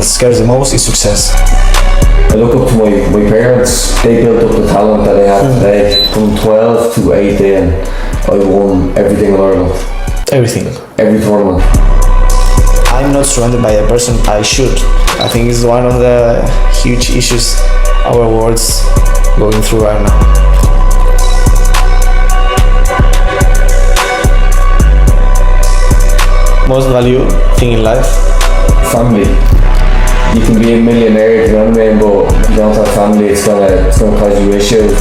that scares the most is success. I look up to my parents. They built up the talent that I have today. From 12 to 18, I won everything in Ireland. Everything. Every tournament. I'm not surrounded by the person I should. I think it's one of the huge issues our world's going through right now. Most value thing in life? Family. You can be a millionaire, you know what I mean, but if you don't have family, it's gonna cause you issues.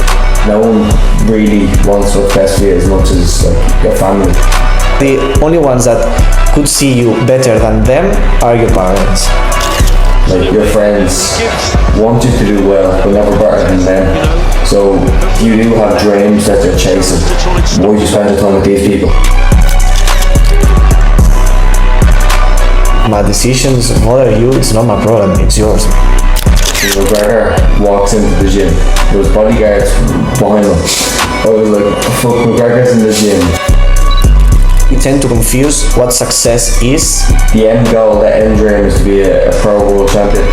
No one really wants what's best for you as much as like, your family. The only ones that could see you better than them are your parents. Like your friends want you to do well, but never better than them. So you do have dreams that you're chasing. Why do you spend the time with these people? My decisions bother you, it's not my problem, it's yours. McGregor walks into the gym. There was bodyguards behind him. I was like, fuck, McGregor's in the gym. We tend to confuse what success is. The end goal, the end dream is to be a pro world champion.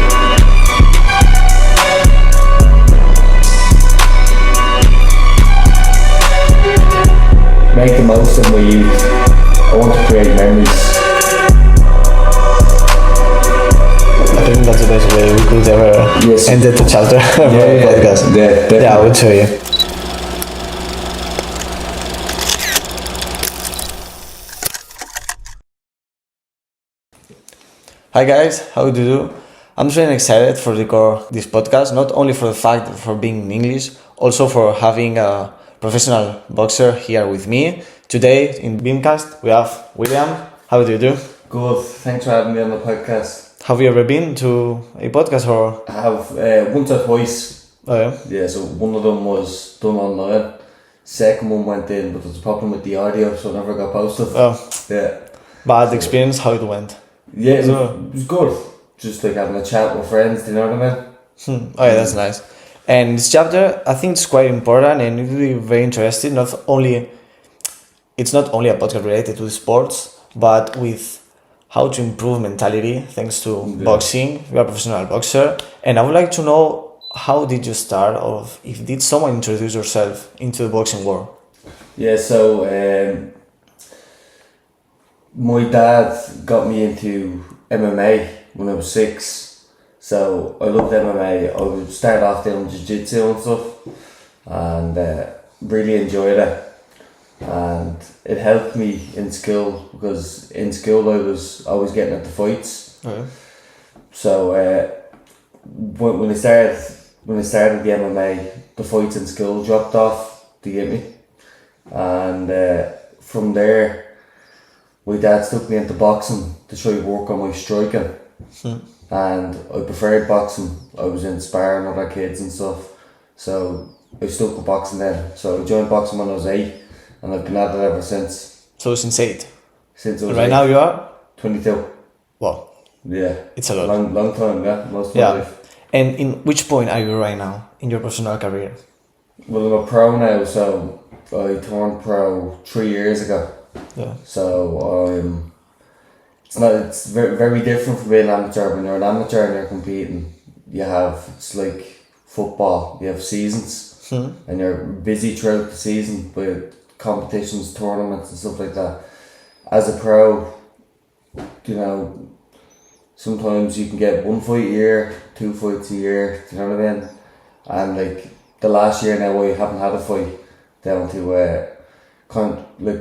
Make the most of my youth. I want to create memories. I think that's the best way we could ever end the chapter of our podcast. Yeah, I will show you. Hi guys, how do you do? I'm really excited for record this podcast, not only for the fact for being in English, also for having a professional boxer here with me. Today in BeamedCast we have William. How do you do? Good, thanks for having me on the podcast. Have you ever been to a podcast or? I have once or twice. Oh yeah? Yeah, so one of them was done online. Second one went in, but there's a problem with the audio, so it never got posted. Oh. Yeah. Bad experience, how it went? Yeah, it was good. Just like having a chat with friends, do you know what I mean? Oh yeah, that's nice. And this chapter, I think it's quite important and it will be very interesting. It's not only a podcast related to sports, but with how to improve mentality thanks to boxing. You are a professional boxer, and I would like to know, how did you start, or if did someone introduce yourself into the boxing world? Yeah, so my dad got me into MMA when I was 6. So I loved MMA. I would start off doing jiu-jitsu and stuff, and really enjoyed it. And it helped me in school, because in school I was always getting into fights. Okay. So when I started the MMA, the fights in school dropped off to get me, and from there my dad took me into boxing to try work on my striking. And I preferred boxing. I was in sparring with other kids and stuff, so I stuck with boxing then. So I joined boxing when I was 8. And I've been at it ever since. So since 8? Since I was right 8. Now you are? 22. Wow. Yeah. It's a lot. Long time, yeah. Most of my life. And in which point are you right now in your professional career? Well, I'm a pro now, so I turned pro 3 years ago. Yeah. So it's very, very different from being an amateur. When you're an amateur and you're competing, it's like football. You have seasons, and you're busy throughout the season with competitions, tournaments and stuff like that. As a pro, sometimes you can get 1 fight a year, 2 fights a year, do you know what I mean? And like the last year now I haven't had a fight, down to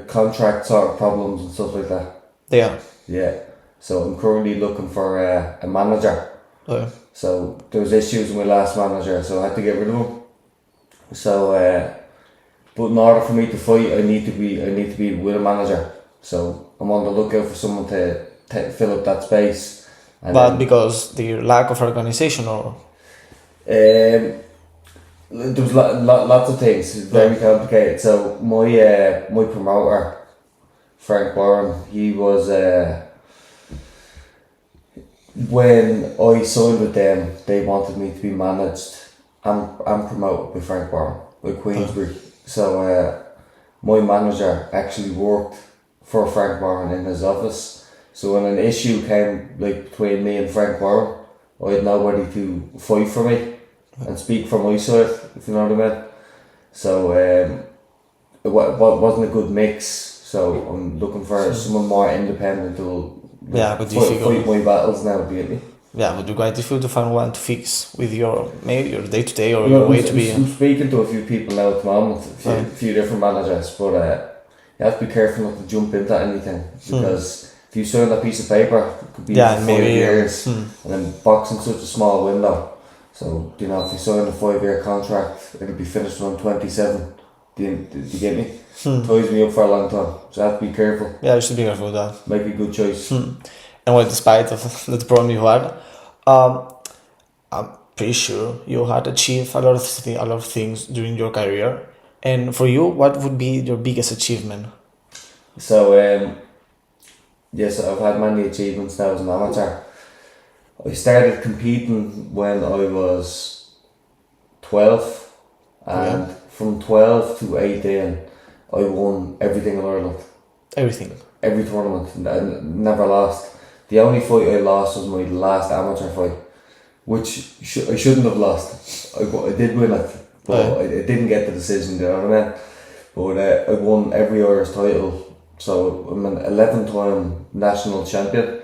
contract sort of problems and stuff like that. Yeah. Yeah. So I'm currently looking for a manager. Okay. So there was issues with my last manager, so I had to get rid of him. So but in order for me to fight, I need to be with a manager. So I'm on the lookout for someone to fill up that space. And but because the lack of organization, or? There was lots of things. It's very complicated. So my promoter, Frank Warren, he was when I signed with them, they wanted me to be managed and promoted by Frank Warren, by Queensbury. So my manager actually worked for Frank Warren in his office. So when an issue came between me and Frank Warren, I had nobody to fight for me and speak for my side, if you know what I mean. So it wasn't a good mix. So I'm looking for someone more independent who will fight my battles now, do you get me? Yeah, would be quite difficult to find one to fix with your maybe your day to day or your way to be. I'm speaking to a few people now at the moment, a few different managers, but you have to be careful not to jump into anything because if you sign a piece of paper, it could be for 5 years, and then boxing's such a small window. So you know, if you sign a 5-year contract, it'll be finished when I'm 27. Do you get me? Ties me up for a long time, so I have to be careful. Yeah, you should be careful with that. Make a good choice. And well, despite of the problem you had, I'm pretty sure you had achieved a lot of things during your career. And for you, what would be your biggest achievement? So, yes, I've had many achievements now as an amateur. I started competing when I was 12, and from 12 to 18, I won everything in Ireland. Everything? Every tournament, I never lost. The only fight I lost was my last amateur fight, which I shouldn't have lost. I did win it, but I didn't get the decision, you know what I mean? But I won every Irish title, so I'm an 11-time national champion.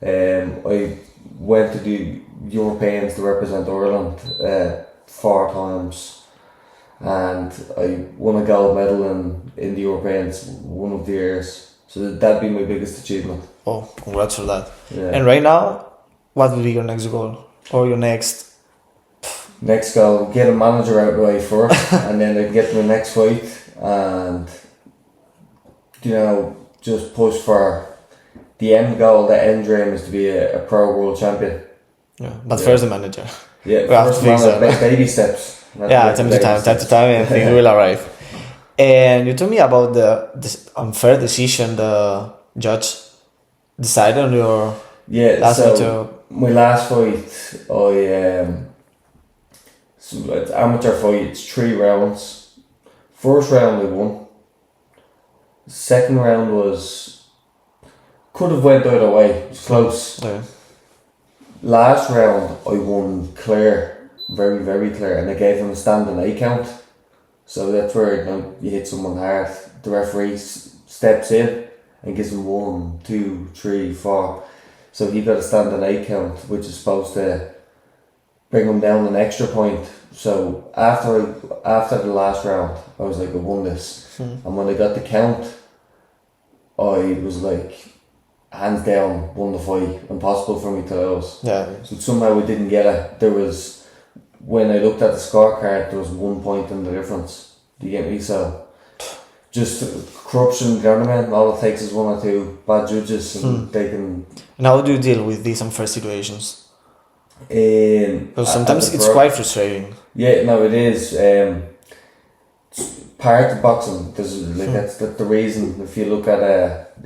I went to the Europeans to represent Ireland 4 times, and I won a gold medal in the Europeans one of the years. So that'd be my biggest achievement. Oh, congrats for that. Yeah. And right now, what will be your next goal? Or your next... Next goal, get a manager out of the way first, and then I can get my next fight, and, you know, just push for the end goal, the end dream is to be a pro world champion. Yeah, but first the manager. Yeah, first manager, baby steps. Yeah, time to time, and things will arrive. And you told me about the unfair decision the judge decided on your last fight. My last fight, it's amateur fight, it's 3 rounds. First round I won. Second round could have went either way, it was close. Yeah. Last round I won clear, very, very clear, and I gave him a standing 8 count. So that's where you hit someone hard. The referee steps in and gives him 1, 2, 3, 4. So he got a standing 8 count, which is supposed to bring him down an extra point. So after the last round, I was like, I won this. And when I got the count, I was like, hands down, won the fight. Impossible for me to lose. Yeah. So somehow I didn't get it. When I looked at the scorecard, there was 1 point in the difference. Do you get me? So, just corruption, you know what I mean? All it takes is 1 or 2 bad judges and they can... And how do you deal with these unfair situations? Because sometimes it's quite frustrating. Yeah, no, it is. It's part of boxing. That's the reason, if you look at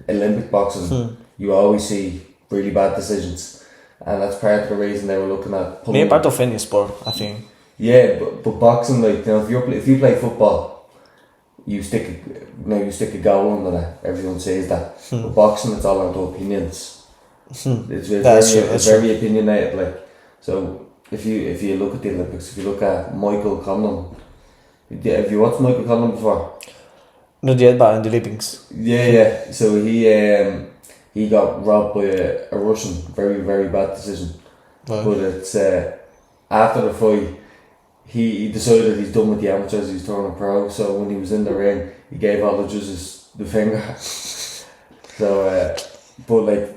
Olympic boxing, you always see really bad decisions. And that's part of the reason they were looking at... Maybe part of any sport, I think. Yeah, but boxing, like, you know, if you play football, you stick a goal under it. Everyone says that. But boxing, it's all about opinions. It's very opinionated. Like, so if you look at the Olympics, if you look at Michael Conlon, have you watched Michael Conlon before? Not yet, but in the Olympics. Yeah. So he got robbed by a Russian, very, very bad decision. Right. But it's after the fight, he decided he's done with the amateurs, he's turning pro. So when he was in the ring, he gave all the judges the finger. So, but like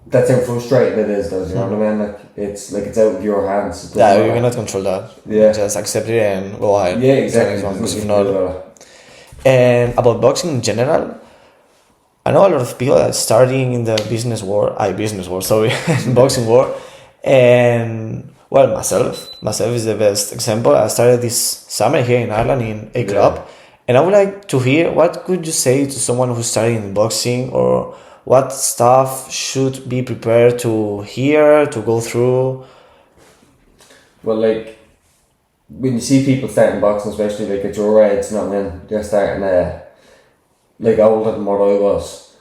that's how frustrating it is, though. You know what I mean? Like it's out of your hands. Yeah, you cannot control that. Yeah, just accept it and go ahead. Yeah, exactly. And about boxing in general, I know a lot of people that are starting in the business world, boxing world, and well, myself is the best example. I started this summer here in Ireland in a club, and I would like to hear what could you say to someone who's starting in boxing, or what stuff should be prepared to hear, to go through. Well, like when you see people starting boxing, especially like at your age, you know what I mean? They're starting like older than what I was.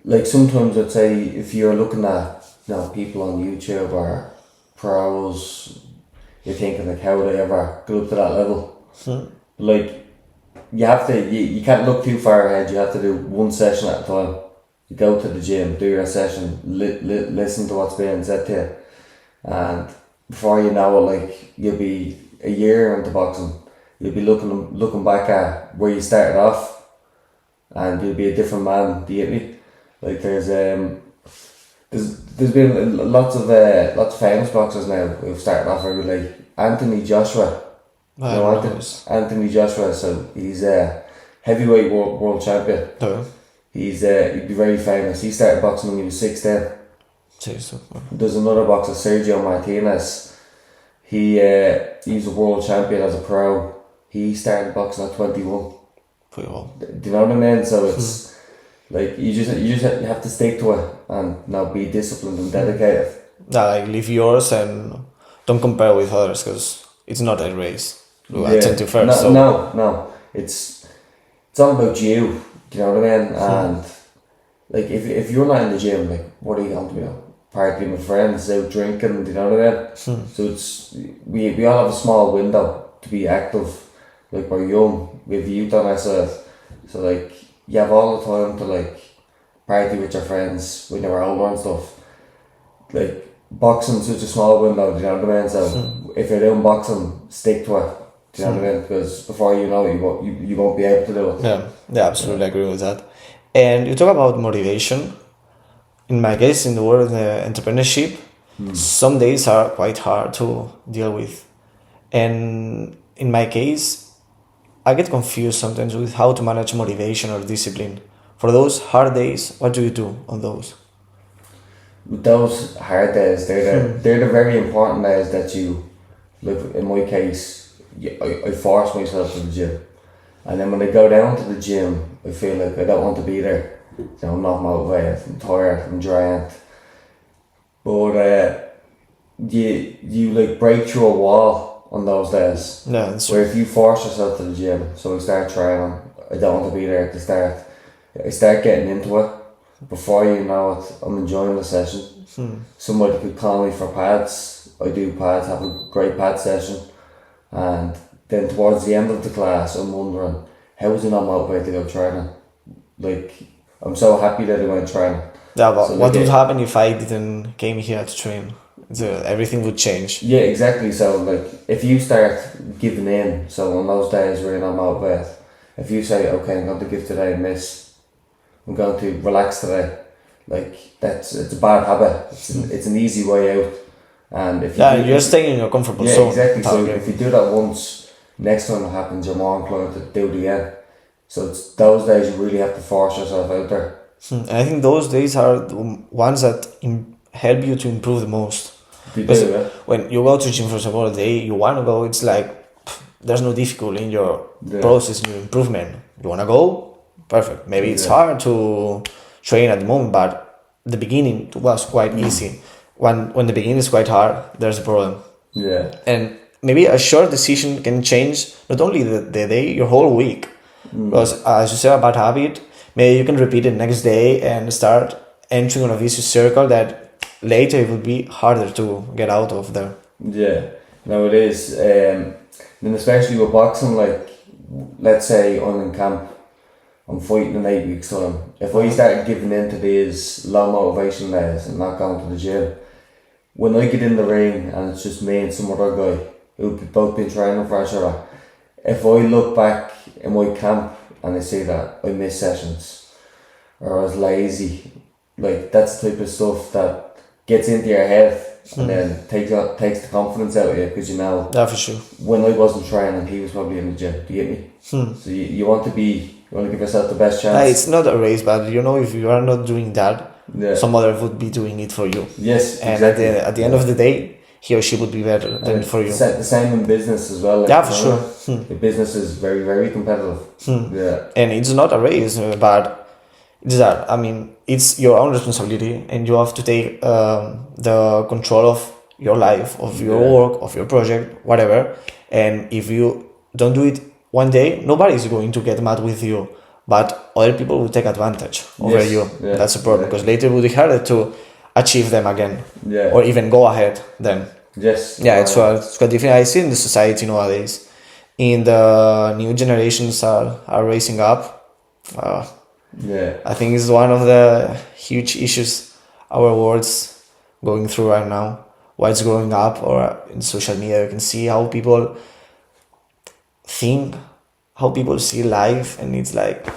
Like sometimes I'd say if you're looking at people on YouTube are pros. You're thinking like, how would I ever go up to that level? Like, you have to, you can't look too far ahead. You have to do one session at a time. You go to the gym, do your session, listen to what's being said to you, and before you know it, like, you'll be a year into boxing. You'll be looking back at where you started off, and you'll be a different man. Do you get me? Like, there's been lots of famous boxers now who've started off very, like Anthony Joshua. Anthony Joshua. So he's a heavyweight world champion. Oh. He'd be very famous. He started boxing when he was 16. There's another boxer, Sergio Martinez. He's a world champion as a pro. He started boxing at 21. Pretty well. Do you know what I mean? So it's like you have to stick to it and now be disciplined and dedicated. Yeah, like live yours and don't compare with others because it's not a race. I tend to first. No. It's all about you. Do you know what I mean? And like if you're not in the gym, like what are you going to do? Partying with friends, out drinking. Do you know what I mean? So it's we all have a small window to be active. Like, we're young, we have youth on ourselves, so like you have all the time to like party with your friends when you were older and stuff. Like, boxing's such a small window, do you know what I mean? So if you're doing boxing, stick to it, do you know what I mean? Because before you know it, you won't be able to do it. Yeah, absolutely agree with that. And you talk about motivation. In my case, in the world of entrepreneurship, some days are quite hard to deal with, and in my case, I get confused sometimes with how to manage motivation or discipline. For those hard days, what do you do on those? Those hard days, they're the very important days that you, like in my case, I force myself to the gym. And then when I go down to the gym, I feel like I don't want to be there. So I'm not motivated, I'm tired, I'm drained. But you like break through a wall on those days. Yeah, that's where if you force yourself to the gym, so I start training, I don't want to be there at the start. I start getting into it. Before you know it, I'm enjoying the session. Somebody could call me for pads. I do pads, have a great pad session. And then towards the end of the class, I'm wondering, how was I not motivated to go training? Like, I'm so happy that I went training. Yeah, but so what would happen if I didn't came here to train? Everything would change. Yeah, exactly. So like, if you start giving in, so on those days where you're not motivated, if you say, okay, I'm going to give today a miss, I'm going to relax today, like it's a bad habit. It's an easy way out. And if you're staying in your comfortable zone. Yeah, exactly. So if you do that once, next time it happens, you're more inclined to do it again. So it's those days you really have to force yourself out there. And I think those days are the ones that help you to improve the most. Because when you go to the gym for example, the day you want to go, it's like there's no difficulty in your process, in your improvement. You want to go? Perfect. Maybe it's hard to train at the moment, but the beginning was quite easy. When the beginning is quite hard, there's a problem. Yeah. And maybe a short decision can change not only the day, your whole week. Because as you say about habit, maybe you can repeat it next day and start entering on a vicious circle that later it would be harder to get out of there. Yeah, no, it is. And especially with boxing, like, let's say I'm in camp, I'm fighting in 8 weeks' time. If I started giving in to these low motivation days and not going to the gym, when I get in the ring and it's just me and some other guy who've both been training for each other, if I look back in my camp and I see that I missed sessions or I was lazy, like, that's the type of stuff that gets into your head and then takes the confidence out of you, because you know, for sure, when I wasn't training, he was probably in the gym. Do you get me? So you want to give yourself the best chance. It's not a race, but you know, if you are not doing that, some other would be doing it for you. Yes, and exactly. At the end of the day, he or she would be better than for you. The same in business as well. Like, for sure. The business is very, very competitive. Yeah, and it's not a race, but it's that. I mean, it's your own responsibility, and you have to take the control of your life, of your work, of your project, whatever. And if you don't do it one day, nobody is going to get mad with you, but other people will take advantage over you. That's a problem, because later it will be harder to achieve them again, Yeah. or even go ahead then. Yes. Yeah, it's quite different. I see in the society nowadays, in the new generations are raising up. Yeah. I think it's one of the huge issues our world's going through right now. Why it's growing up, or in social media, you can see how people think, how people see life, and it's like,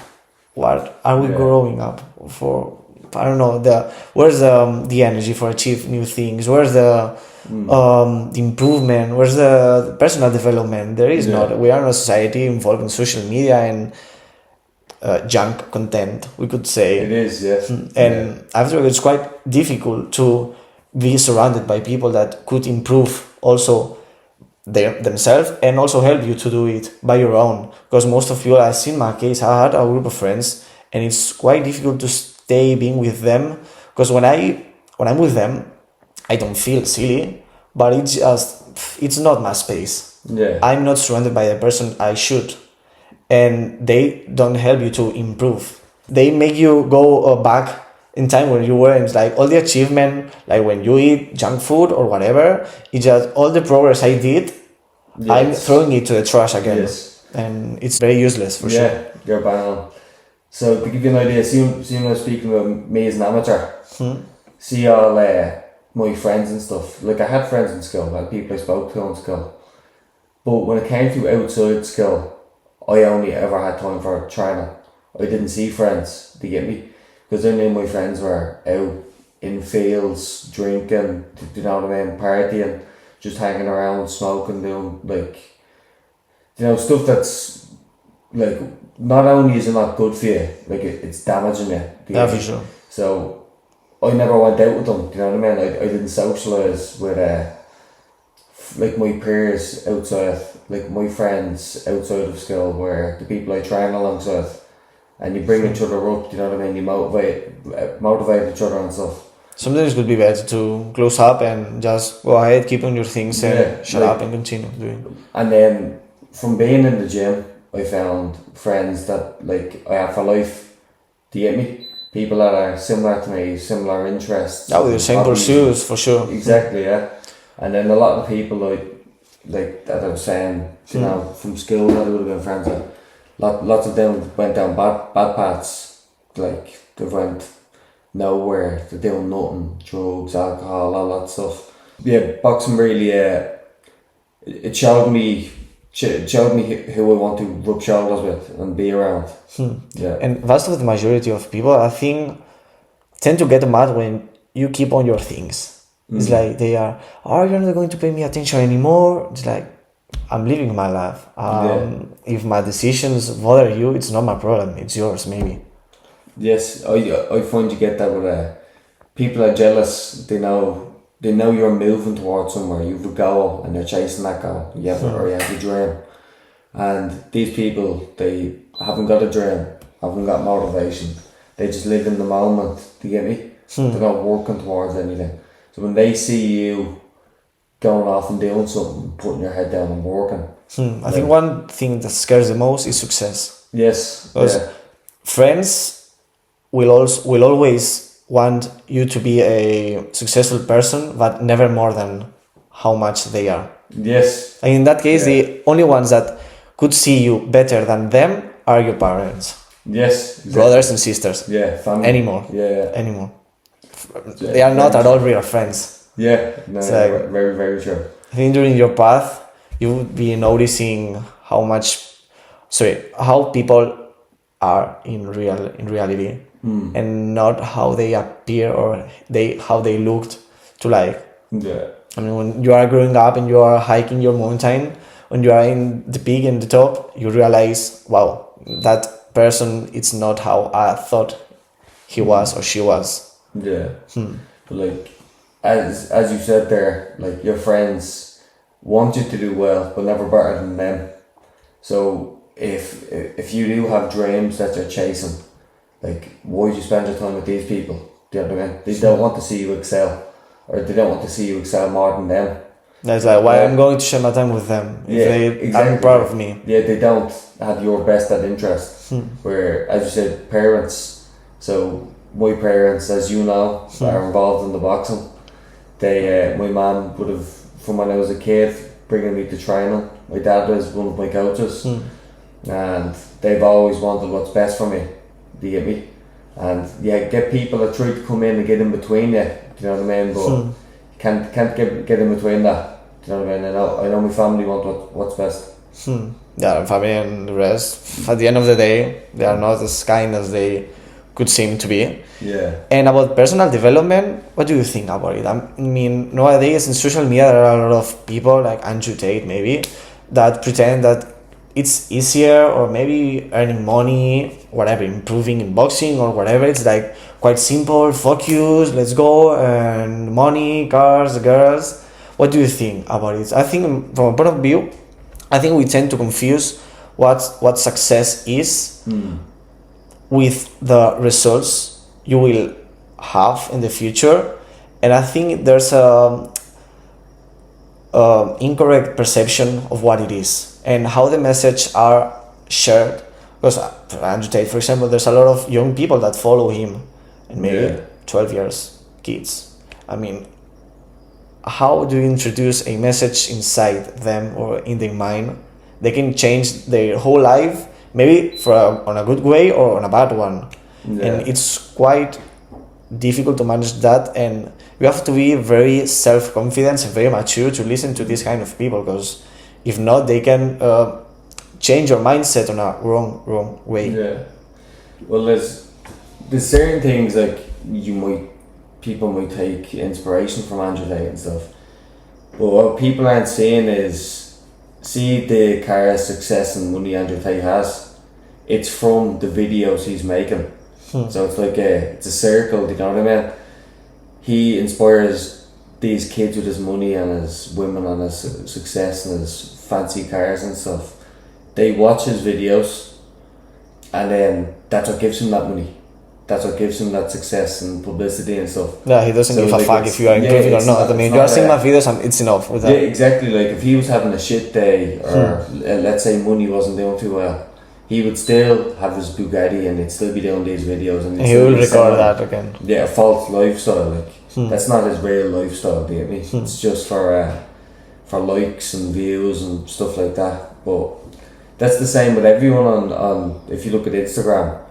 what are we growing up for? I don't know. Where's the energy for achieve new things? Where's the improvement? Where's the personal development? There is not. We are in a society involved in social media and junk content, we could say. It is, yes. And after it's quite difficult to be surrounded by people that could improve also themselves and also help you to do it by your own. Because most of you, as in my case, I had a group of friends, and it's quite difficult to stay being with them. Because when I'm with them, I don't feel silly, but it's not my space. Yeah. I'm not surrounded by the person I should, and they don't help you to improve. They make you go back in time when you were, and it's like all the achievement, like when you eat junk food or whatever, it's just all the progress I did, I'm throwing it to the trash again. Yes. And it's very useless for sure. Yeah, you're bang on. So to give you an idea, see when I was speaking about me as an amateur, see all my friends and stuff, like I had friends in school, I had people I spoke to in school, but when it came to outside school, I only ever had time for training. I didn't see friends, do you get me? Because I knew my friends were out in fields, drinking, you know what I mean, partying, just hanging around, smoking, doing like, you know, stuff that's like, not only is it not good for you, like it's damaging you. Yeah, for sure. So I never went out with them, you know what I mean? I didn't socialise with like my peers outside, like my friends outside of school were the people I train alongside. And you bring each other up, you know what I mean? You motivate each other and stuff. Sometimes it would be better to close up and just go ahead, keep on your things, and shut up and continue doing. And then from being in the gym, I found friends that like I have for life. Do you get me? People that are similar to me, similar interests. Yeah, with the same pursuits, for sure. Exactly, yeah. And then a lot of people like that I was saying, you know, from school that I would have been friends with. Lots of them went down bad paths, like they went nowhere, they're doing nothing, drugs, alcohol, all that stuff. Yeah, boxing really, it showed me who I want to rub shoulders with and be around. Yeah. And vast of the majority of people, I think, tend to get mad when you keep on your things. It's like they are, you're not going to pay me attention anymore. It's like, I'm living my life. If my decisions bother you, it's not my problem. It's yours, maybe. Yes, I find you get that with people are jealous. They know you're moving towards somewhere. You have a goal and they're chasing that goal. You have a dream, and these people, they haven't got a dream, haven't got motivation. They just live in the moment. Do you get me? They're not working towards anything. So when they see you going off and doing something, putting your head down and working. I think one thing that scares the most is success. Yes. Because friends will always want you to be a successful person, but never more than how much they are. Yes. And in that case, the only ones that could see you better than them are your parents. Yes. Exactly. Brothers and sisters. Yeah. Family. Anymore. Yeah. Anymore. They are not at all real friends. Yeah, no, like, very, very true. I think during your path, you would be noticing how people are in reality, and not how they appear or how they looked to like. Yeah. I mean, when you are growing up and you are hiking your mountain, when you are in the peak and the top, you realize, wow, that person, it's not how I thought he was or she was. Yeah. But like, as you said there, like your friends want you to do well, but never better than them. So if you do have dreams that you're chasing, like why do you spend your time with these people? Do you know what I mean? They don't want to see you excel, or they don't want to see you excel more than them. It's like, why I'm going to share my time with them if they aren't proud of me. Yeah, they don't have your best at interest. Where, as you said, parents. So my parents, as you know, are involved in the boxing. They, my mum would have, from when I was a kid, bringing me to training. My dad was one of my coaches, and they've always wanted what's best for me. Do you get me? And yeah, get people that try to come in and get in between you. Do you know what I mean? But you can't get in between that. Do you know what I mean? I know my family want what's best. Yeah, family and the rest. At the end of the day, they are not as kind as they could seem to be. Yeah. And about personal development, what do you think about it? I mean, nowadays in social media there are a lot of people like Andrew Tate maybe that pretend that it's easier, or maybe earning money, whatever, improving in boxing or whatever. It's like quite simple, focus, let's go, earn money, cars, girls. What do you think about it? I think from a point of view, I think we tend to confuse what success is with the results you will have in the future. And I think there's a incorrect perception of what it is and how the message are shared. Because for Andrew Tate, for example, there's a lot of young people that follow him, and maybe 12 years kids. I mean, how do you introduce a message inside them or in their mind? They can change their whole life, maybe on a good way or on a bad one. And it's quite difficult to manage that, and you have to be very self-confident and very mature to listen to this kind of people, because if not, they can change your mindset on a wrong way. Yeah. Well, there's certain things like people might take inspiration from Andrew Tate and stuff, but what people aren't seeing is, see the kind of success and money Andrew Tate has, it's from the videos he's making. So it's like it's a circle, do you know what I mean? He inspires these kids with his money and his women and his success and his fancy cars and stuff. They watch his videos, and then that's what gives him that money. That's what gives him that success and publicity and stuff. Yeah, he doesn't give a fuck if you are improving or not. I mean, you are seeing my videos and it's enough with that. Yeah, exactly. Like if he was having a shit day, or let's say money wasn't doing too well, he would still have his Bugatti and he'd still be doing these videos, and he will record that again. Yeah, a false lifestyle. Like that's not his real lifestyle. Do you get me? It's just for likes and views and stuff like that. But that's the same with everyone on if you look at Instagram,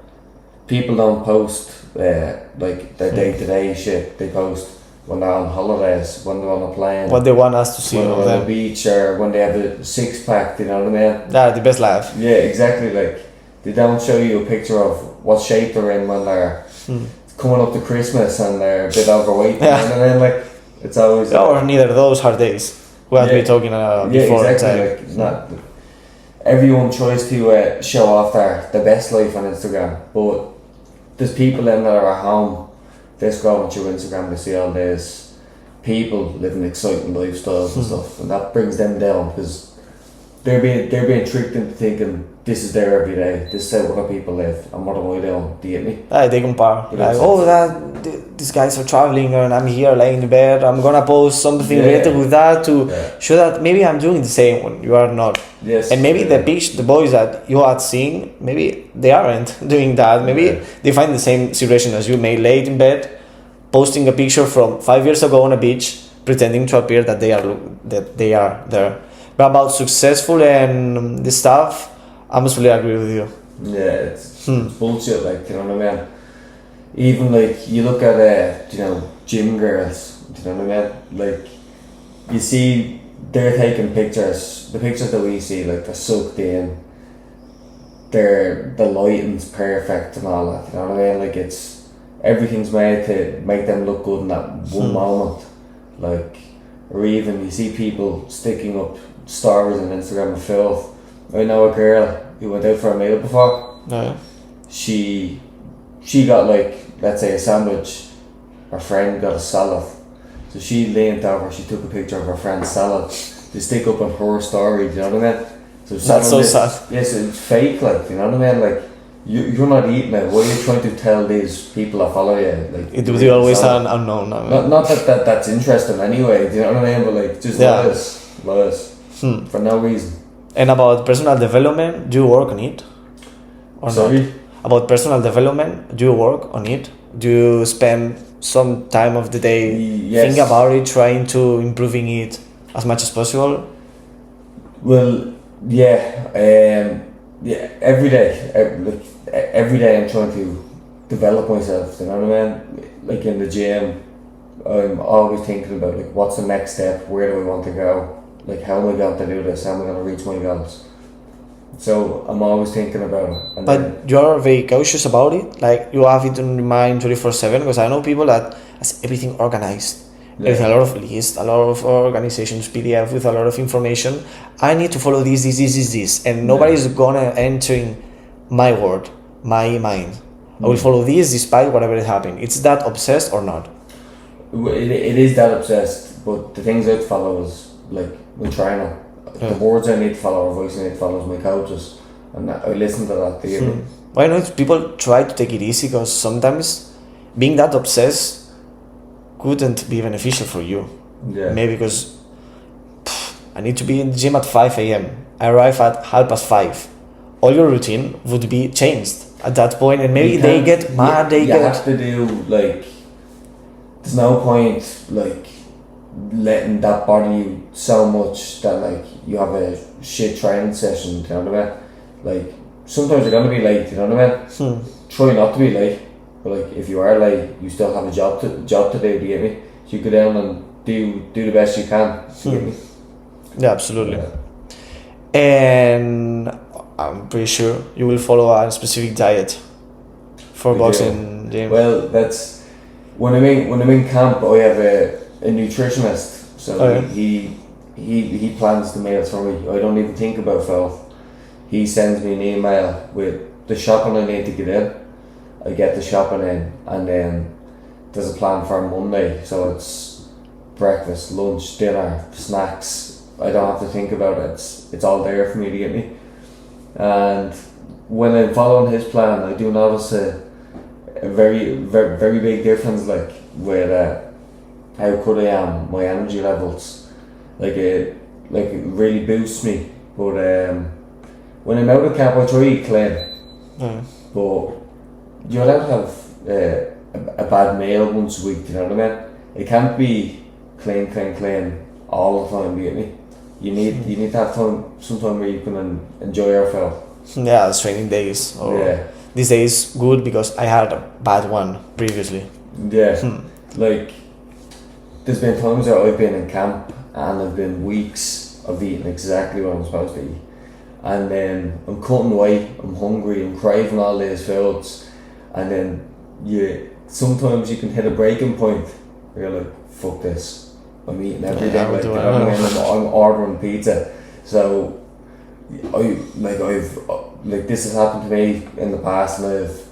people don't post like their day-to-day shit. They post when they're on holidays, when they're on a plane, what they want us to see, when they're on the beach, or when they have a six-pack, you know what I mean? Yeah, the best life. Yeah, exactly. Like they don't show you a picture of what shape they're in when they're coming up to Christmas and they're a bit overweight. You know what I mean? Like it's always or neither those hard days. We have been talking before. Exactly. Like, not everyone tries to show off their best life on Instagram, but there's people then that are at home. They're scrolling through Instagram, they see all these people living exciting lifestyles and stuff, and that brings them down, because they're being tricked into thinking this is their everyday, this is how other people live, and what am I doing? Do you get me? They compare. Like, these guys are traveling and I'm here laying in bed. I'm gonna post something related with that to show that maybe I'm doing the same when you are not. Yes. And maybe the boys that you are seeing, maybe they aren't doing that. Maybe they find the same situation as you, may laid in bed, posting a picture from 5 years ago on a beach, pretending to appear that they are there. But about successful and this stuff, I must really agree with you. Yeah, it's bullshit. Like, you know what I mean? Even like you look at gym girls. Do you know what I mean? Like you see, they're taking pictures. The pictures that we see, like they're sucked in. The lighting's perfect and all that. You know what I mean? Like everything's made to make them look good in that one moment. Like, or even you see people sticking up stories on Instagram of filth. I know a girl who went out for a meal before. Yeah. She got, like, let's say a sandwich. Her friend got a salad. So she leaned over, she took a picture of her friend's salad to stick up on her story, do you know what I mean? So that's so sad. Yes, it's fake, like, you know what I mean? Like, you're not eating it. Why are you trying to tell these people that follow you? Like, it will be always an unknown. I mean. Not that's interesting anyway, do you know what I mean? But like, just lies. For no reason. And about personal development, do you work on it? Or Sorry? not? About personal development, do you work on it? Do you spend some time of the day think about it, trying to improving it as much as possible? Well, yeah, every day, every day I'm trying to develop myself, you know what I mean? Like in the gym, I'm always thinking about like what's the next step, where do I want to go, like how am I going to do this, how am I going to reach my goals? So I'm always thinking about it. And but you're very cautious about it, like you have it in your mind 24/7, because I know people that has everything organized. There's a lot of lists, a lot of organizations, PDF with a lot of information. I need to follow this, and nobody's gonna enter in my word, my mind. I will follow this despite whatever is happening. It's that obsessed or not? It is that obsessed, but the things I follow is like my trainer. The words I need to follow, or voice I need to follow is my coaches, and I listen to that daily. Why not? People try to take it easy because sometimes being that obsessed couldn't be beneficial for you. Yeah. Maybe because I need to be in the gym at 5 a.m. I arrive at 5:30. All your routine would be changed at that point, and maybe they get mad. You have to do like. There's no point like letting that bother you so much that like you have a shit training session. You know what I mean? Like sometimes you're gonna be late. You know what I mean? Try not to be late. But like if you are late, you still have a job to do. Do you get me? So you go down and do the best you can. Do you get me? Yeah, absolutely. And I'm pretty sure you will follow a specific diet for boxing gym. Well, that's when I'm in camp. I have a nutritionist, so he plans the meals for me. I don't even think about food. He sends me an email with the shopping I need to get in. I get the shopping in, and then there's a plan for Monday. So it's breakfast, lunch, dinner, snacks. I don't have to think about it. It's all there for me to get me. And when I'm following his plan, I do notice a very, very, very big difference, like with how good I am, my energy levels. It really boosts me. But when I'm out of camp, I try to eat clean. But you're allowed to have a bad meal once a week. You know what I mean? It can't be clean all the time. You get me? You need to have some time where you can enjoy your food. Yeah, training days. These days good because I had a bad one previously. Yeah, like there's been times that I've been in camp and I've been weeks of eating exactly what I'm supposed to eat, and then I'm cutting weight, I'm hungry, I'm craving all these foods, and then sometimes you can hit a breaking point where you're like, fuck this, I'm eating every day, I'm ordering pizza. So I've this has happened to me in the past, and I've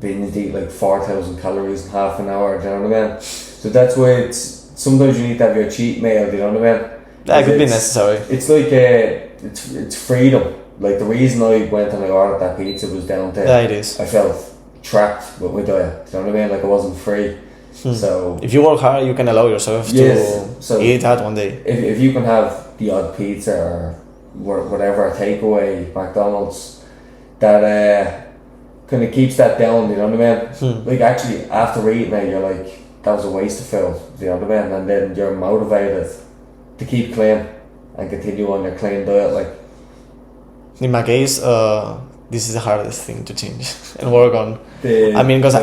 been to eat like 4,000 calories in half an hour. Do you know what I mean? So that's why it's sometimes you need to have your cheat meal. Do you know what I mean? That could be necessary. It's like it's freedom. Like the reason I went and I ordered that pizza was down to it is. I felt trapped with my diet. Do you know what I mean? Like I wasn't free. So if you work hard, you can allow yourself to eat that one day. If you can have the odd pizza or whatever, takeaway, McDonald's, that kind of keeps that down, you know what I mean? Like actually after eating it, you're like, that was a waste of food, you know what I mean? And then you're motivated to keep clean and continue on your clean diet. Like in my case, this is the hardest thing to change and work on. Because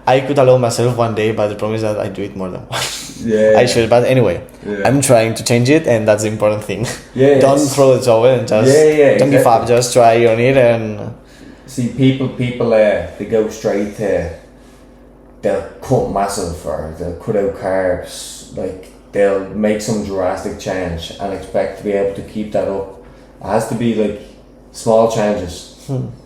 I could allow myself one day, but the problem is that I do it more than once. I should, but anyway, I'm trying to change it, and that's the important thing. Don't throw the towel and just don't give up. Just try on it and see people. They go straight to they'll cut massive or they'll cut out carbs. Like they'll make some drastic change and expect to be able to keep that up. It has to be like small changes.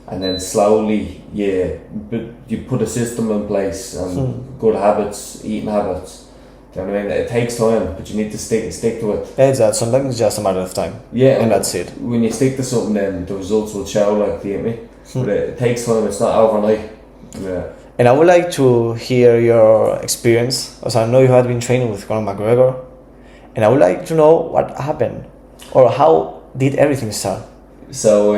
And then slowly, you put a system in place and good habits, eating habits. Do you know what I mean? It takes time, but you need to stick to it. It's that. Sometimes it's just a matter of time. And that's it. When you stick to something, then the results will show. Like, do you get me? But it takes time. It's not overnight. Yeah. And I would like to hear your experience, because I know you had been training with Conor McGregor, and I would like to know what happened, or how did everything start. So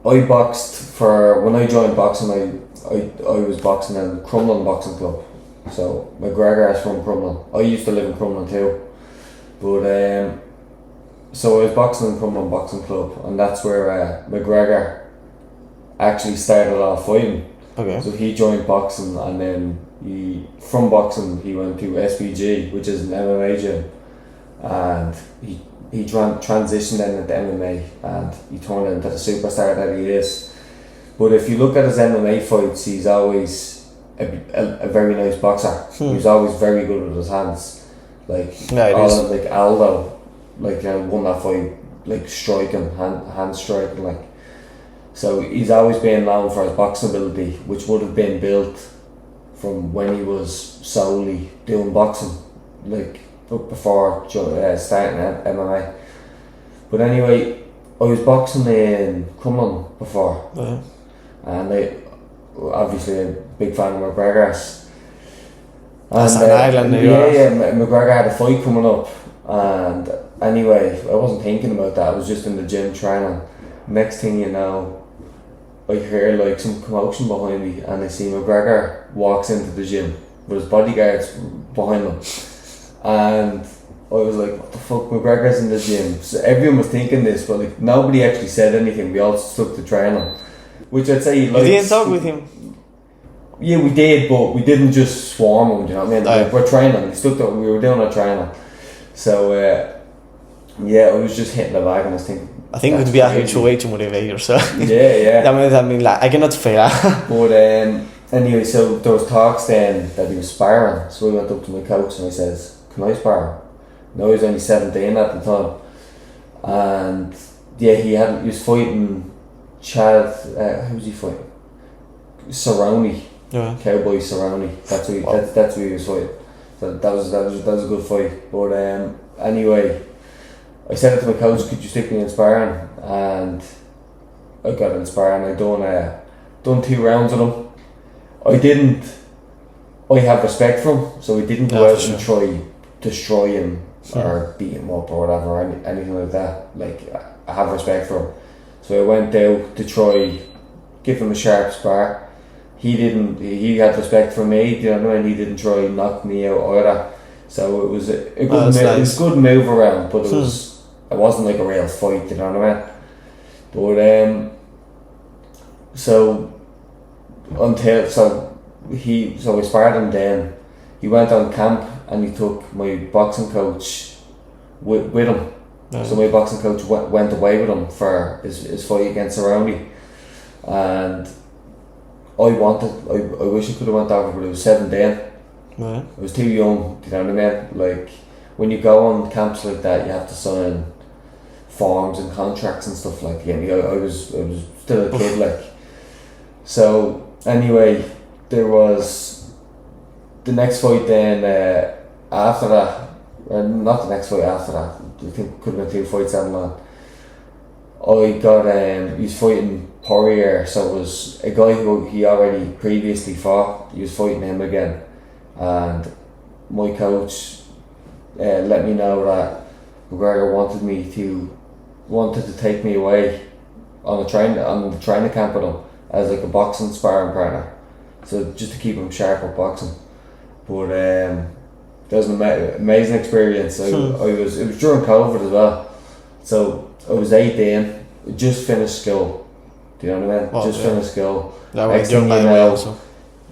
I boxed when I joined boxing, I I was boxing in Crumlin Boxing Club. So McGregor is from Crumlin. I used to live in Crumlin too. But so I was boxing in Crumlin Boxing Club, and that's where McGregor actually started off fighting. Okay. So he joined boxing, and then from boxing he went to SBG, which is an MMA gym, and he transitioned then into MMA, and he turned into the superstar that he is. But if you look at his MMA fights, he's always a very nice boxer. He's always very good with his hands. Like like Aldo, like won that fight, like striking, hand striking, like. So he's always been known for his boxing ability, which would have been built from when he was solely doing boxing, like before starting MMA. But anyway, I was boxing in Crumlin before, and obviously a big fan of McGregor's. That's in Ireland, McGregor had a fight coming up, and anyway, I wasn't thinking about that. I was just in the gym training. Next thing you know, I hear like some commotion behind me, and I see McGregor walks into the gym with his bodyguards behind him, and I was like, what the fuck, McGregor's in the gym. So everyone was thinking this, but like nobody actually said anything. We all stuck to training, which I'd say like. You didn't talk with him? Yeah, we did, but we didn't just swarm him, do you know what I mean? Like, we're training, we were doing our training. So I was just hitting the bag, and I was thinking, I think it would be a huge way to motivate yourself. Yeah. I mean, like, I cannot fail. But anyway, so there was talks then that he was sparring. So I went up to my coach and I says, can I spar? No, he was only 17 at the time. And yeah, he was fighting Chad, who was he fighting? Cerrone. Yeah. Cowboy Cerrone. That's who he was fighting. So that was a good fight. But anyway, I said it to my coach, could you stick me in sparring? And I got in sparring. I done 2 rounds with him. I have respect for him, so I didn't go out and try destroy him or beat him up or whatever, or anything like that. Like, I have respect for him. So I went out to try give him a sharp spar. He had respect for me, you know, and he didn't try knock me out either. So it was a good move, nice. It was a good move around, but it wasn't like a real fight, you know what I mean? But so we sparred him then. He went on camp and he took my boxing coach with him. Nice. So my boxing coach went away with him for his fight against Cerrone, and I wish I could have went over, but it was 17. Right. I was too young, you know what I mean? Like, when you go on camps like that, you have to sign forms and contracts and stuff like that. I was still a kid, like. So anyway, there was the next fight then after that, or not the next fight after that, I think it could have been 2 fights down the line. I got he's fighting Poirier, so it was a guy who he already previously fought. He was fighting him again, and my coach let me know that McGregor wanted to take me away on the training camp with him as like a boxing sparring partner, so just to keep him sharp at boxing. But that was an amazing experience. It was during COVID as well, so I was 18, just finished school. Do you know what I mean? Well, just finished school. Next thing you know,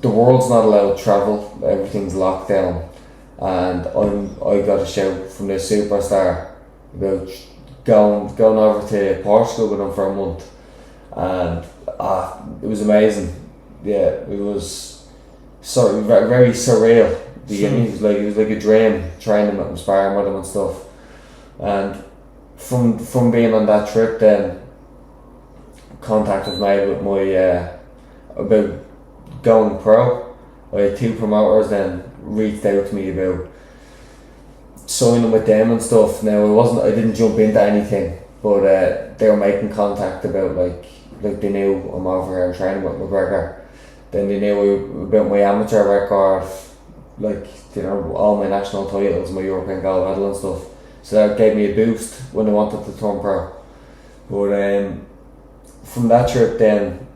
the world's not allowed to travel. Everything's locked down, and I got a shout from this superstar about going over to Portugal with him for a month, and it was amazing. Yeah, it was very, very surreal. It was like a dream, training with him, sparring with him and stuff. And from being on that trip, then contact was made with my about going pro. I had 2 promoters then reached out to me about signing with them and stuff. Now I didn't jump into anything, but they were making contact about like they knew I'm over here training with McGregor. Then they knew about my amateur record, like, you know, all my national titles, my European gold medal and stuff. So that gave me a boost when I wanted to turn pro. But from that trip then,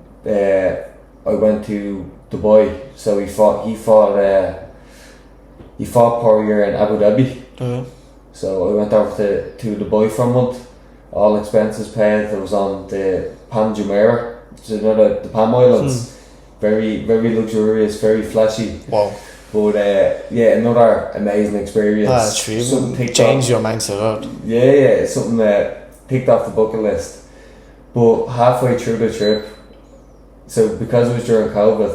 I went to Dubai. So he fought Poirier in Abu Dhabi. Okay. So I went over to Dubai for a month. All expenses paid. I was on the Palm Jumeirah, which is another the Palm Islands. Very, very luxurious, very flashy. Wow. But another amazing experience. That's true. Something Change your mindset a lot. Yeah, it's something that ticked off the bucket list. But halfway through the trip, so because it was during COVID,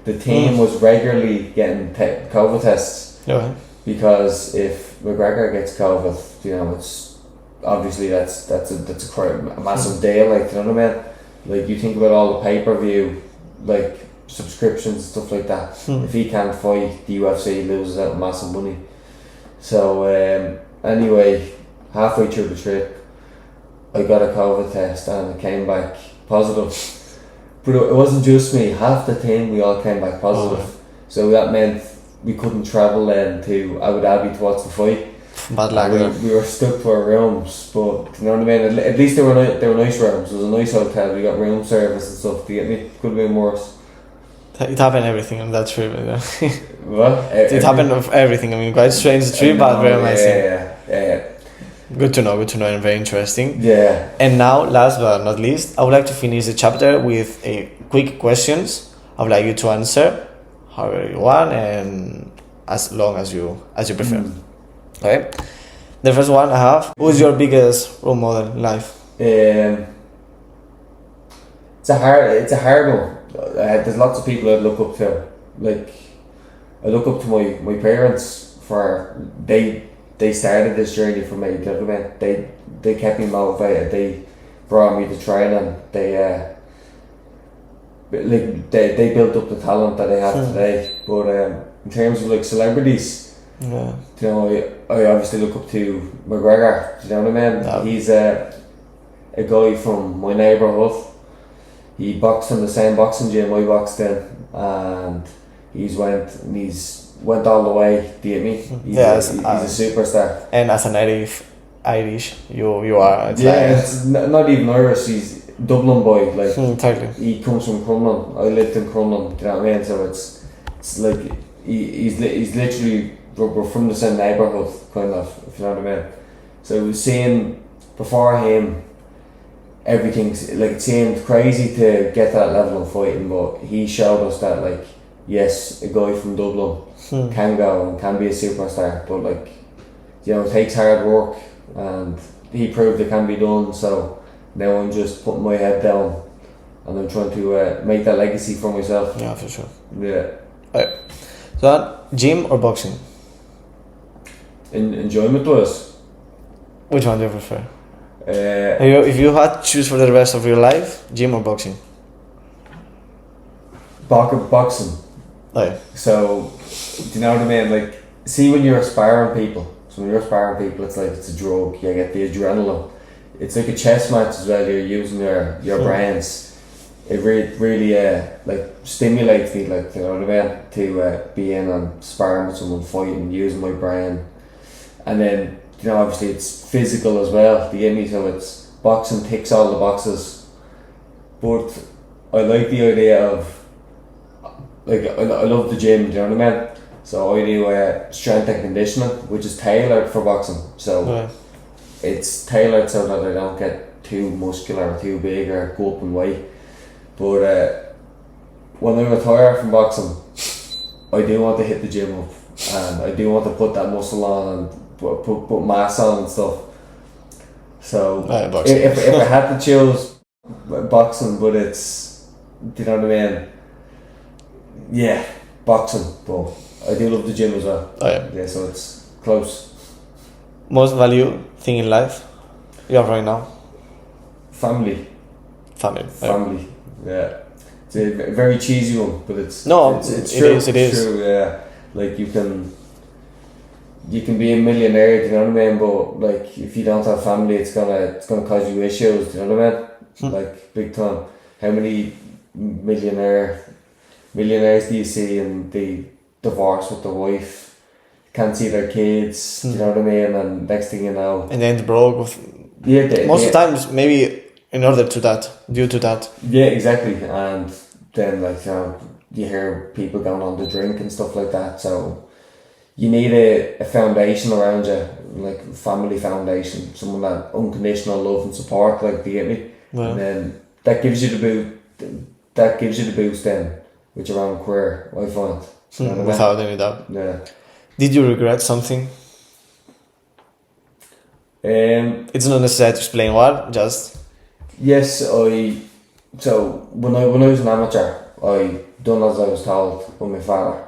the team was regularly getting COVID tests. Okay. Because if McGregor gets COVID, you know, it's obviously that's a quite a massive deal. Like, you know what I mean? Like, you think about all the pay-per-view, like subscriptions, stuff like that. If he can't fight, the UFC loses out massive money. So anyway, halfway through the trip, I got a COVID test and it came back positive. But it wasn't just me. Half the team, we all came back positive. Oh. So that meant we couldn't travel then to Abu Dhabi to watch the fight. Bad luck. We were stuck to our rooms, but you know what I mean. At least they were nice rooms. It was a nice hotel. We got room service and stuff. To get me, could have been worse. It happened everything on that trip. What? It happened of everything. I mean, quite strange trip, but very amazing. Yeah. Good to know, and very interesting. Yeah. And now, last but not least, I would like to finish the chapter with a quick questions. I would like you to answer however you want and as long as you prefer. Okay. The first one I have: who's your biggest role model in life? It's a hard one. There's lots of people I look up to. Like, I look up to my parents for they started this journey for me. You know what I mean? They kept me motivated. They brought me to training. They built up the talent that I have today. But in terms of like celebrities, you know, I obviously look up to McGregor. Do you know what I mean? Yeah. He's a guy from my neighbourhood. He boxed in the same boxing gym I boxed in, and he's went all the way. Do you get me? He's a superstar. And as a native Irish, you are. It's not even Irish. He's Dublin boy. Like, totally. he comes from Crumlin. I lived in Crumlin. Do you know what I mean? So it's like he's literally, we're from the same neighbourhood, kind of. If you know what I mean. So seeing before him, everything's like, it seemed crazy to get that level of fighting, but he showed us that, like, yes, a guy from Dublin can go and can be a superstar, but, like, you know, it takes hard work, and he proved it can be done. So now I'm just putting my head down and I'm trying to make that legacy for myself. Yeah, for sure. Yeah. Right. So, gym or boxing? Enjoyment was. Which one do you prefer? Uh, If you had to choose for the rest of your life, gym or boxing? boxing. Right. So, do you know what I mean? Like, see, when you're sparring people, it's like it's a drug. You get the adrenaline. It's like a chess match as well. You're using your brains. It really like stimulates me, like, you know what I mean, to be in and sparring with someone, fighting, using my brain. And then, you know, obviously it's physical as well, do you get me? So it's boxing ticks all the boxes. But I like the idea of, like, I love the gym, do you know what I mean? So I do strength and conditioning, which is tailored for boxing. So it's tailored so that I don't get too muscular or too big or go up in weight. But when I retire from boxing, I do want to hit the gym up, and I do want to put that muscle on and put mass on and stuff. So if I had to choose boxing, but it's, do you know what I mean? Yeah, boxing, but I do love the gym as well. Yeah, so it's close. Most value thing in life you have right now? Family. Yeah, it's a very cheesy one, but it's true. It is true. Yeah, like, you can be a millionaire, do you know what I mean? But, like, if you don't have family, it's gonna cause you issues, do you know what I mean? Like, big time. How many millionaires do you see and they divorce with their wife, can't see their kids, do you know what I mean? And next thing you know, and then broke with most of the times maybe due to that. Yeah, exactly. And then like you hear people going on to drink and stuff like that. So you need a foundation around you, like family foundation, someone that unconditional love and support, like, do you get me? Well. And then that gives you the boost then with your own career, I find. You know what I mean? Without any doubt. Yeah. Did you regret something? It's not necessary to explain what, just... Yes, so when I was an amateur, I done as I was told by my father.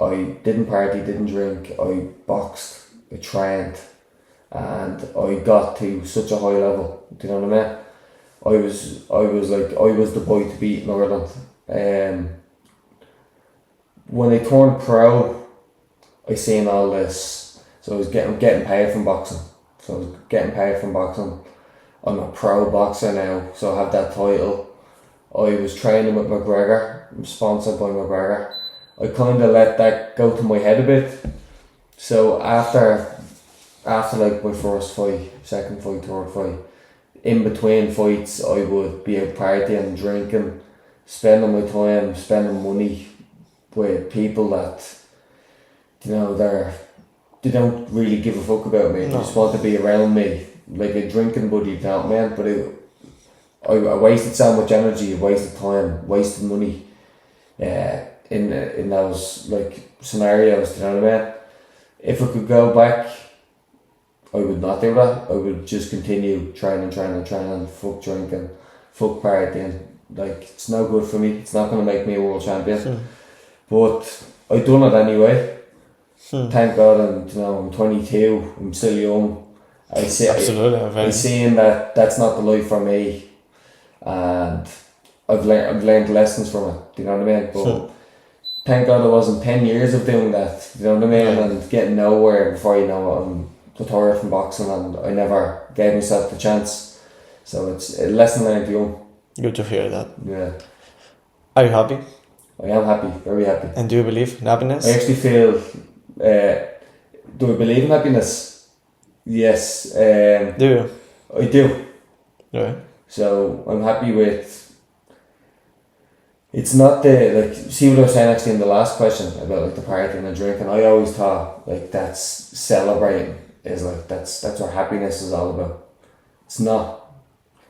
I didn't party, didn't drink, I boxed, I trained, and I got to such a high level, do you know what I mean? I was the boy to beat in Ireland. When I turned pro, I seen all this. So I was getting paid from boxing. I'm a pro boxer now, so I have that title. I was training with McGregor. I'm sponsored by McGregor. I kind of let that go to my head a bit. So after like my first fight, second fight, third fight, in between fights, I would be out partying, drinking, spending my time, spending money with people that, you know, they don't really give a fuck about me. They just want to be around me, like a drinking buddy, you know what I mean? But I wasted so much energy, wasted time, wasted money, in those like scenarios, you know what I mean? If I could go back, I would not do that. I would just continue training, fuck drinking, fuck partying. Like, it's no good for me. It's not going to make me a world champion. But I done it anyway. Thank God, and you know, I'm 22. I'm still young. Absolutely, I'm seeing that that's not the life for me, and I've learned lessons from it. Do you know what I mean? But thank God it wasn't 10 years of doing that. Do you know what I mean? Yeah. And getting nowhere before you know it. I'm retired from boxing, and I never gave myself the chance. So it's a lesson learned young. Good to hear that. Yeah. Are you happy? I am happy, very happy. And do you believe in happiness? I actually feel. Do I believe in happiness? Yes. Do you? I do. Yeah. So I'm happy with. It's not the, like, see what I was saying actually in the last question about like the partying and drinking. I always thought like that's celebrating, is like that's what happiness is all about. It's not.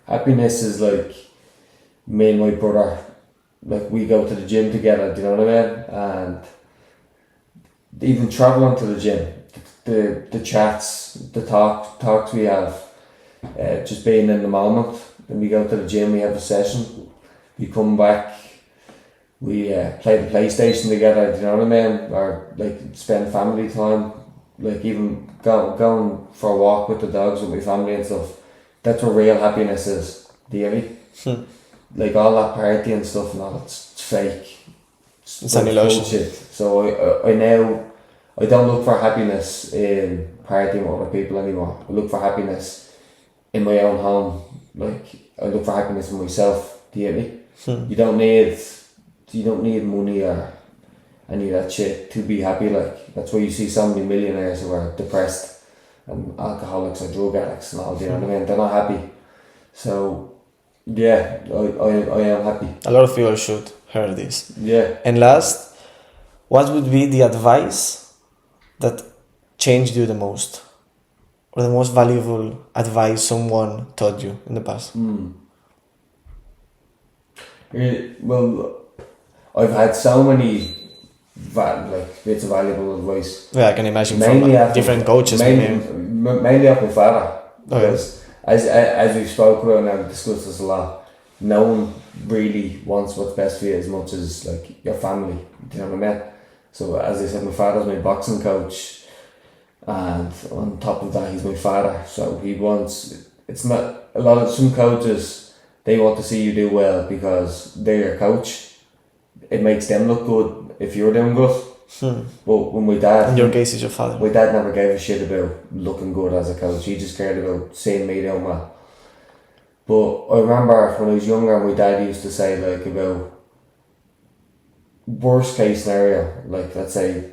Happiness is like me and my brother, like we go to the gym together, do you know what I mean? And even travelling to the gym, the chats, the talks we have, just being in the moment. Then we go to the gym, we have a session, we come back, we play the PlayStation together, do you know what I mean? Or like spend family time, like even going for a walk with the dogs with my family and stuff. That's what real happiness is, do you get me? Like all that party and stuff and all, it's fake. It's an illusion. Bullshit. So I don't look for happiness in partying with other people anymore. I look for happiness in my own home. Like, I look for happiness in myself, do you get me? You don't need money or any of that shit to be happy. Like, that's why you see so many millionaires who are depressed and alcoholics or drug addicts and all, do you know what I mean? They're not happy. So yeah, I am happy. A lot of people should hear this. Yeah. And last, what would be the advice that changed you the most? Or the most valuable advice someone taught you in the past? Well, I've had so many bits of valuable advice. Yeah, I can imagine mainly from different coaches. Mainly off my father. Because as we've spoken about and I've discussed this a lot, no one really wants what's best for you as much as like your family. Do you know what I mean? So as I said, my father's my boxing coach, and on top of that, he's my father. So he wants. It's not a lot of some coaches. They want to see you do well because they're your coach. It makes them look good if you're doing good. But when my dad, in your case, is your father. My dad never gave a shit about looking good as a coach. He just cared about seeing me doing well. But I remember when I was younger, my dad used to say like about worst case scenario, like let's say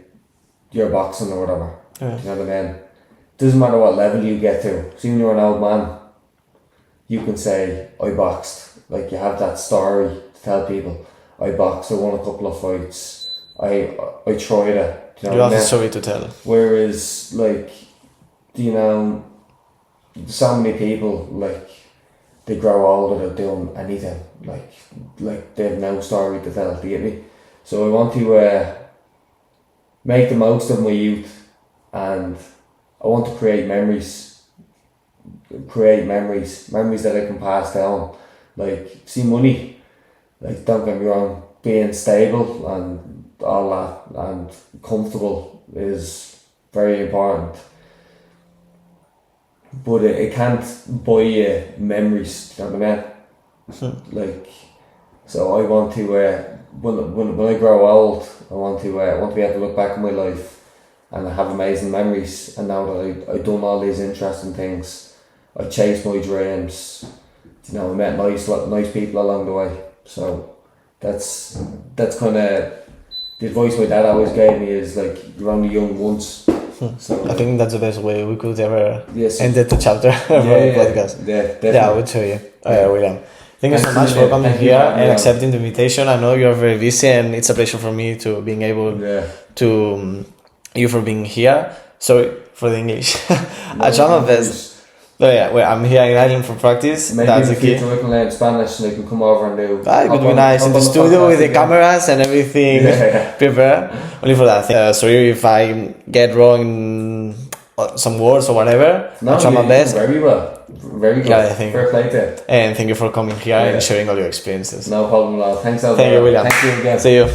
you're boxing or whatever. Yeah. You know what I mean? Doesn't matter what level you get to. See, when you're an old man, you can say I boxed. Like you have that story to tell people. I boxed, I won a couple of fights. I tried it. You have a story to tell. Whereas, like, you know, so many people, like, they grow old without doing anything. Like they have no story to tell, do you get me? So I want to make the most of my youth, and I want to create memories that I can pass down. Like, see, money, like, don't get me wrong, being stable and all that and comfortable is very important, but it can't buy you memories, do you know what I mean? Like, so I want to when I grow old, I want to be able to look back on my life and have amazing memories, and now that I've done all these interesting things, I chased my dreams, you know, I met nice people along the way. So that's kind of the advice my dad always gave me, is like, you're only young once. So I think that's the best way we could ever yes, end the chapter of our podcast. Yeah, definitely. Yeah, I would tell you, William. Thank you so much for coming here and accepting the invitation. I know you're very busy, and it's a pleasure for me to being able to you for being here. Sorry for the English. I try my best. But yeah, well, I'm here in Ireland for practice. Maybe that's in the the key. future we can learn Spanish and they can come over and do. It would be nice in the studio with the cameras and everything prepared. Only for that. Sorry if I get wrong some words or whatever. No, I try my best. Very well. Very good. Yeah, I think. Fair play to you. And thank you for coming here and sharing all your experiences. No problem at all. Thanks, Alvaro. Thank you, William. Thank you again. See you.